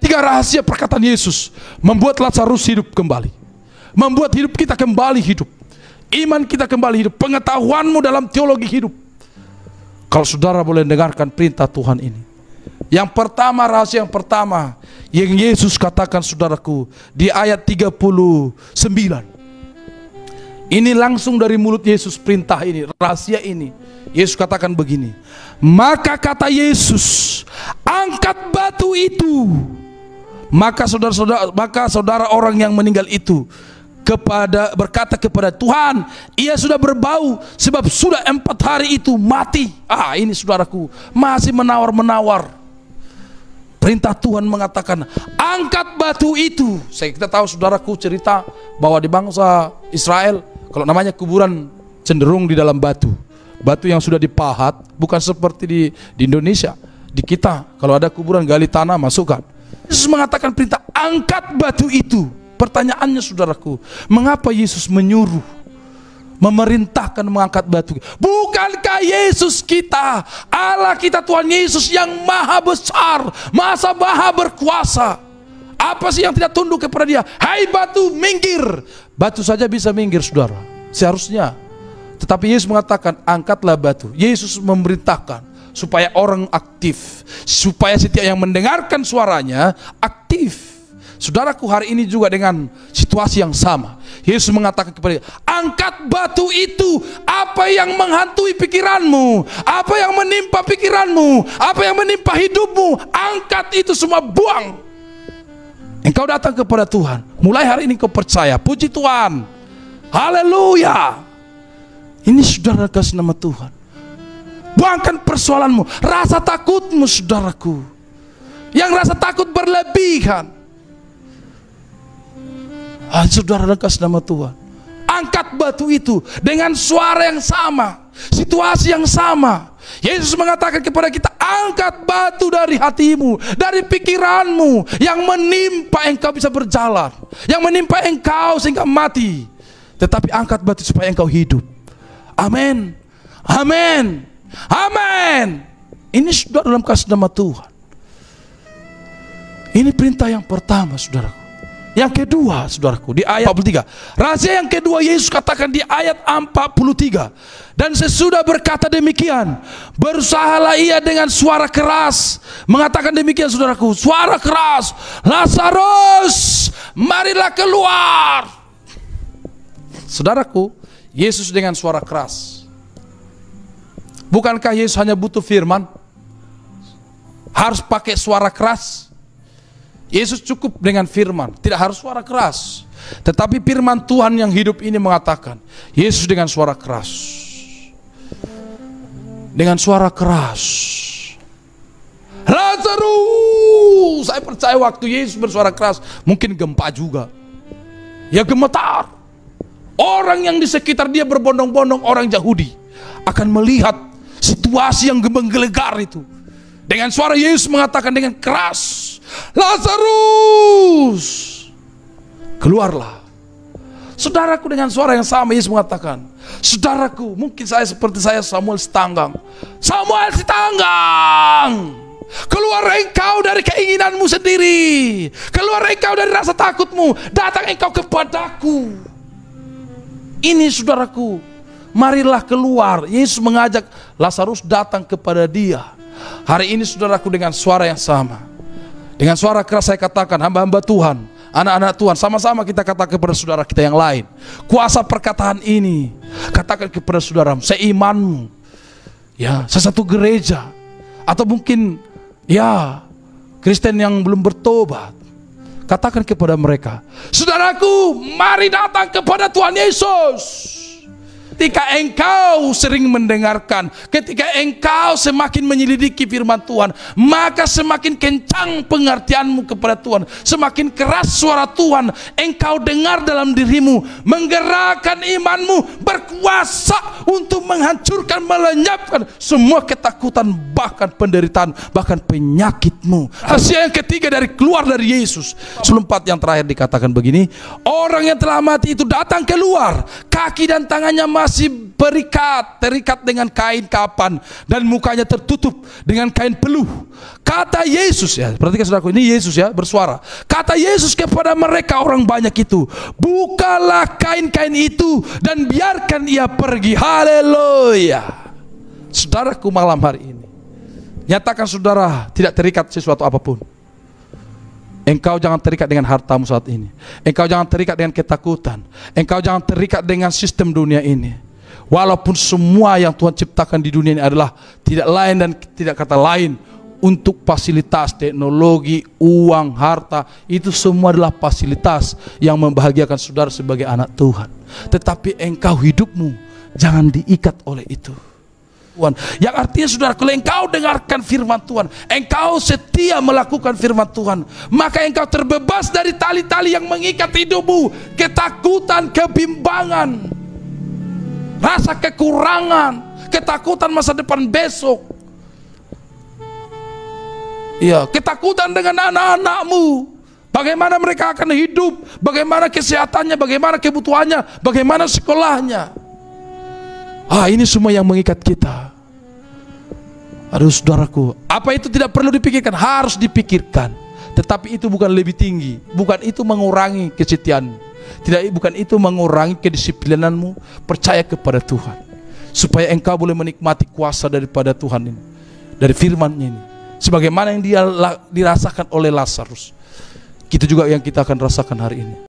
Tiga rahasia perkataan Yesus membuat Lazarus hidup kembali, membuat hidup kita kembali hidup, iman kita kembali hidup, pengetahuanmu dalam teologi hidup. Kalau saudara boleh dengarkan perintah Tuhan ini, yang pertama, rahasia yang pertama yang Yesus katakan saudaraku di ayat 39. Ini langsung dari mulut Yesus, perintah ini, rahasia ini. Yesus katakan begini, maka kata Yesus, angkat batu itu. Maka saudara orang yang meninggal itu berkata kepada Tuhan, ia sudah berbau sebab sudah 4 hari itu mati. Ini saudaraku masih menawar-menawar. Perintah Tuhan mengatakan angkat batu itu. Kita tahu saudaraku cerita bahwa di bangsa Israel, kalau namanya kuburan cenderung di dalam batu. Batu yang sudah dipahat, bukan seperti di Indonesia. Di kita kalau ada kuburan gali tanah masukkan. Yesus mengatakan perintah angkat batu itu. Pertanyaannya saudaraku, mengapa Yesus menyuruh, memerintahkan mengangkat batu? Bukankah Yesus kita, Allah kita, Tuhan Yesus yang maha besar, maha berkuasa? Apa sih yang tidak tunduk kepada Dia? Hai batu, minggir. Batu saja bisa minggir saudara, seharusnya. Tetapi Yesus mengatakan angkatlah batu. Yesus memerintahkan supaya orang aktif, supaya setiap yang mendengarkan suaranya aktif. Saudaraku, hari ini juga dengan situasi yang sama. Yesus mengatakan kepada dia, angkat batu itu. Apa yang menghantui pikiranmu, apa yang menimpa pikiranmu, apa yang menimpa hidupmu, angkat itu semua, buang. Engkau datang kepada Tuhan, mulai hari ini kau percaya, puji Tuhan, haleluya. Ini saudara kasih nama Tuhan. Buangkan persoalanmu, rasa takutmu saudaraku. Yang rasa takut berlebihan. Saudara kasih nama Tuhan. Angkat batu itu dengan suara yang sama, situasi yang sama. Yesus mengatakan kepada kita, angkat batu dari hatimu, dari pikiranmu yang menimpa engkau bisa berjalan, yang menimpa engkau sehingga mati. Tetapi angkat batu supaya engkau hidup. Amin. Amin. Amin. Ini sudah dalam kasih nama Tuhan. Ini perintah yang pertama saudaraku. Yang kedua saudaraku, di ayat 43. Rahasia yang kedua Yesus katakan di ayat 43. Dan sesudah berkata demikian, berusahalah ia dengan suara keras, mengatakan demikian saudaraku, suara keras, Lazarus, marilah keluar. Saudaraku, Yesus dengan suara keras. Bukankah Yesus hanya butuh firman? Harus pakai suara keras? Yesus cukup dengan firman, tidak harus suara keras. Tetapi firman Tuhan yang hidup ini mengatakan, Yesus dengan suara keras. Dengan suara keras. Lazarus! Saya percaya waktu Yesus bersuara keras, mungkin gempa juga. Ya gemetar. Orang yang di sekitar dia berbondong-bondong, orang Yahudi, akan melihat situasi yang menggelegar itu. Dengan suara Yesus mengatakan dengan keras, Lazarus, keluarlah. Saudaraku, dengan suara yang sama Yesus mengatakan, saudaraku, mungkin saya seperti saya Samuel Sitanggang. Samuel Sitanggang, keluar engkau dari keinginanmu sendiri, keluar engkau dari rasa takutmu, datang engkau kepadaku. Ini saudaraku, marilah keluar. Yesus mengajak Lazarus datang kepada dia. Hari ini saudaraku, dengan suara yang sama, dengan suara keras saya katakan, hamba-hamba Tuhan, anak-anak Tuhan, sama-sama kita katakan kepada saudara kita yang lain, kuasa perkataan ini katakan kepada saudaramu, seimanmu, ya, sesatu gereja, atau mungkin ya Kristen yang belum bertobat, katakan kepada mereka, saudaraku, mari datang kepada Tuhan Yesus. Ketika engkau sering mendengarkan, ketika engkau semakin menyelidiki firman Tuhan, maka semakin kencang pengertianmu kepada Tuhan, semakin keras suara Tuhan engkau dengar dalam dirimu, menggerakkan imanmu, berkuasa untuk menghancurkan, melenyapkan semua ketakutan, bahkan penderitaan, bahkan penyakitmu. Rahasia yang ketiga dari keluar dari Yesus, sebelum 4 yang terakhir dikatakan begini, orang yang telah mati itu datang keluar, kaki dan tangannya masih masih terikat dengan kain kapan, dan mukanya tertutup dengan kain peluh. Kata Yesus, ya, perhatikan saudaraku, ini Yesus ya bersuara. Kata Yesus kepada mereka orang banyak itu, bukalah kain-kain itu dan biarkan ia pergi. Haleluya. Saudaraku, malam hari ini nyatakan saudara tidak terikat sesuatu apapun. Engkau jangan terikat dengan hartamu saat ini. Engkau jangan terikat dengan ketakutan. Engkau jangan terikat dengan sistem dunia ini. Walaupun semua yang Tuhan ciptakan di dunia ini adalah tidak lain dan tidak kata lain untuk fasilitas, teknologi, uang, harta, itu semua adalah fasilitas yang membahagiakan saudara sebagai anak Tuhan. Tetapi engkau, hidupmu jangan diikat oleh itu. Tuhan, yang artinya saudara, kalau engkau dengarkan firman Tuhan, engkau setia melakukan firman Tuhan, maka engkau terbebas dari tali-tali yang mengikat hidupmu, ketakutan, kebimbangan, rasa kekurangan, ketakutan masa depan besok, iya, ketakutan dengan anak-anakmu, bagaimana mereka akan hidup, bagaimana kesehatannya, bagaimana kebutuhannya, bagaimana sekolahnya. Ini semua yang mengikat kita. Aduh saudaraku, apa itu tidak perlu dipikirkan? Harus dipikirkan. Tetapi itu bukan lebih tinggi, bukan itu mengurangi kesetiaanmu, bukan itu mengurangi kedisiplinanmu. Percaya kepada Tuhan, supaya engkau boleh menikmati kuasa daripada Tuhan ini, dari firman-Nya ini. Sebagaimana yang dia dirasakan oleh Lazarus, kita juga yang kita akan rasakan hari ini.